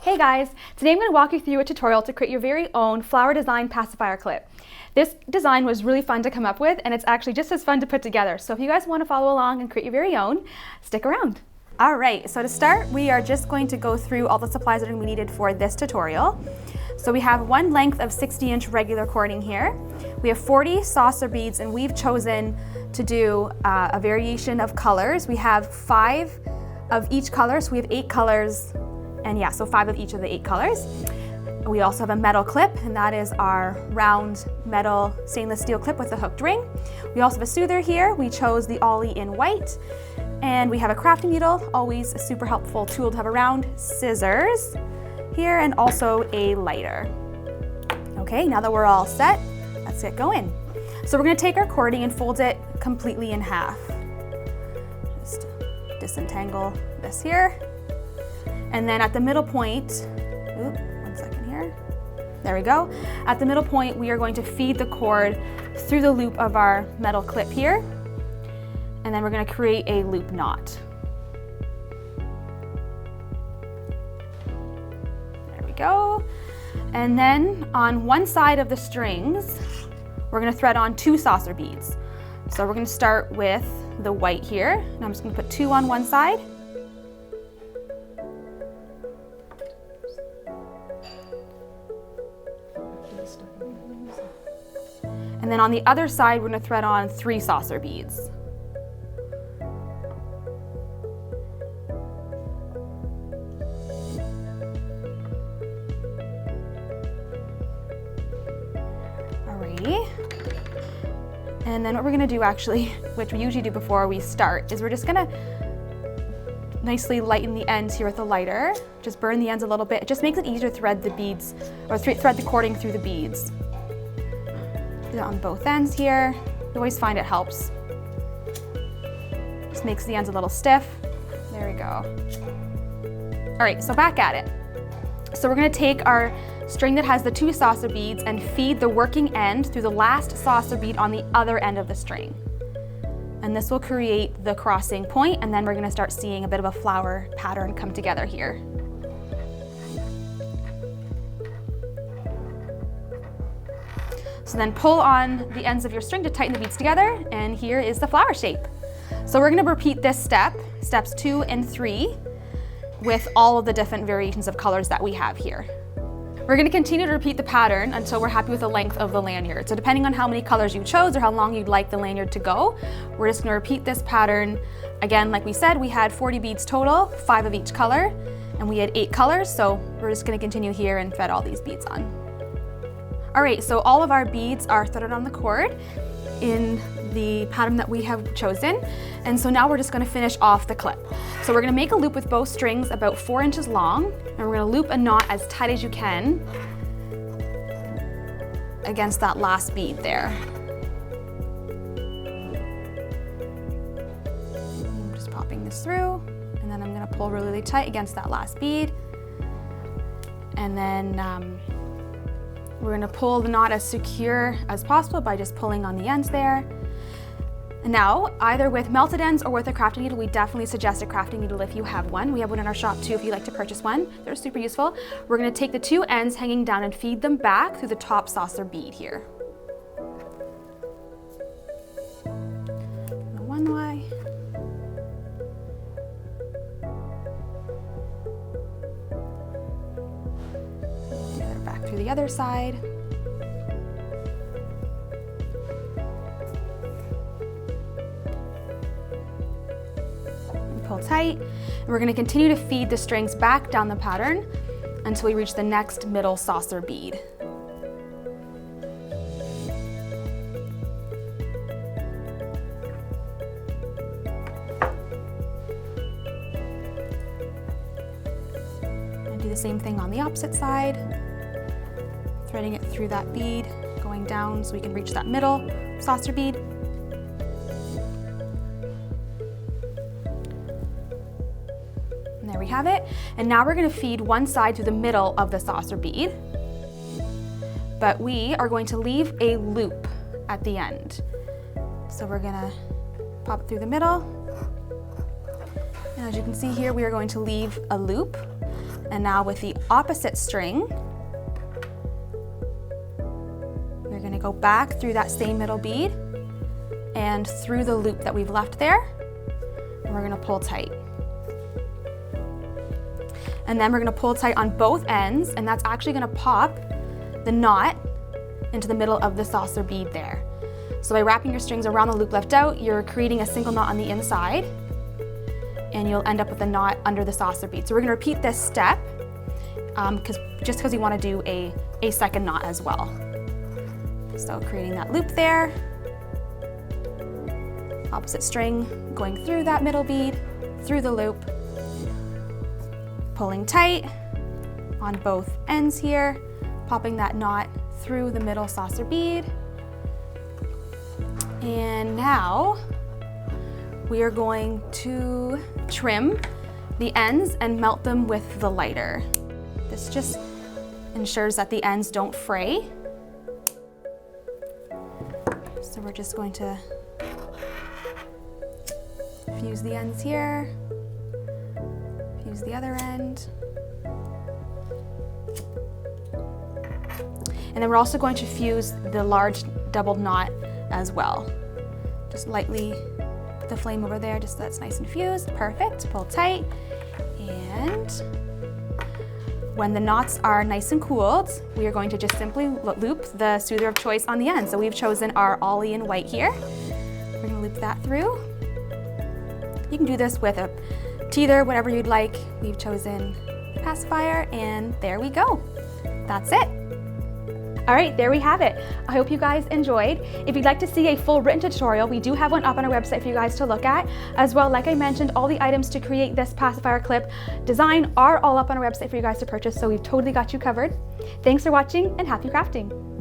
Hey guys, today I'm going to walk you through a tutorial to create your very own Flower Design Pacifier Clip. This design was really fun to come up with, and it's actually just as fun to put together. So if you guys want to follow along and create your very own, stick around. Alright, so to start, we are just going to go through all the supplies that are going to be needed for this tutorial. So we have one length of 60-inch regular cording here. We have 40 saucer beads, and we've chosen to do a variation of colors. We have 5 of each color, so we have 8 colors. And yeah, so 5 of each of the 8 colors. We also have a metal clip, and that is our round metal stainless steel clip with a hooked ring. We also have a soother here. We chose the Ollie in white. And we have a crafting needle, always a super helpful tool to have around, scissors here, and also a lighter. Okay, now that we're all set, let's get going. So we're gonna take our cording and fold it completely in half. Just disentangle this here. And then at the middle point, one second here. There we go. At the middle point, we are going to feed the cord through the loop of our metal clip here. And then we're going to create a loop knot. There we go. And then on one side of the strings, we're going to thread on 2 saucer beads. So we're going to start with the white here. And I'm just going to put 2 on one side. And then on the other side, we're going to thread on 3 saucer beads. Alrighty. And then what we're going to do actually, which we usually do before we start, is we're just going to nicely lighten the ends here with a lighter. Just burn the ends a little bit. It just makes it easier to thread the beads, or thread the cording through the beads. Do that on both ends here. You always find it helps. Just makes the ends a little stiff. There we go. All right, so back at it. So we're gonna take our string that has the 2 saucer beads and feed the working end through the last saucer bead on the other end of the string. And this will create the crossing point, and then we're gonna start seeing a bit of a flower pattern come together here. So then pull on the ends of your string to tighten the beads together, and here is the flower shape. So we're gonna repeat this step, steps 2 and 3, with all of the different variations of colors that we have here. We're gonna continue to repeat the pattern until we're happy with the length of the lanyard. So depending on how many colors you chose or how long you'd like the lanyard to go, we're just gonna repeat this pattern. Again, like we said, we had 40 beads total, 5 of each color, and we had 8 colors, so we're just gonna continue here and thread all these beads on. All right, so all of our beads are threaded on the cord in the pattern that we have chosen. And so now we're just gonna finish off the clip. So we're gonna make a loop with both strings about 4 inches long, and we're gonna loop a knot as tight as you can against that last bead there. I'm just popping this through, and then I'm gonna pull really, really tight against that last bead. And then we're gonna pull the knot as secure as possible by just pulling on the ends there. And now, either with melted ends or with a crafting needle, we definitely suggest a crafting needle if you have one. We have one in our shop too if you'd like to purchase one. They're super useful. We're gonna take the 2 ends hanging down and feed them back through the top saucer bead here. One way. Back through the other side. And pull tight. And we're going to continue to feed the strings back down the pattern until we reach the next middle saucer bead. Do the same thing on the opposite side, threading it through that bead, going down so we can reach that middle saucer bead. And there we have it. And now we're going to feed one side through the middle of the saucer bead, but we are going to leave a loop at the end. So we're going to pop it through the middle. And as you can see here, we are going to leave a loop. And now with the opposite string, we're going to go back through that same middle bead and through the loop that we've left there, and we're going to pull tight. And then we're going to pull tight on both ends, and that's actually going to pop the knot into the middle of the saucer bead there. So by wrapping your strings around the loop left out, you're creating a single knot on the inside, and you'll end up with a knot under the saucer bead. So we're going to repeat this step just because we want to do a second knot as well. So creating that loop there, opposite string going through that middle bead, through the loop, pulling tight on both ends here, popping that knot through the middle saucer bead. And now we are going to trim the ends and melt them with the lighter. This just ensures that the ends don't fray. So we're just going to fuse the ends here, fuse the other end. And then we're also going to fuse the large doubled knot as well. Just lightly put the flame over there just so that's nice and fused. Perfect, pull tight. And when the knots are nice and cooled, we are going to just simply loop the soother of choice on the end. So we've chosen our ollie in white here. We're gonna loop that through. You can do this with a teether, whatever you'd like. We've chosen pacifier, and there we go. That's it. All right, there we have it. I hope you guys enjoyed. If you'd like to see a full written tutorial, we do have one up on our website for you guys to look at. As well, like I mentioned, all the items to create this pacifier clip design are all up on our website for you guys to purchase, so we've totally got you covered. Thanks for watching, and happy crafting.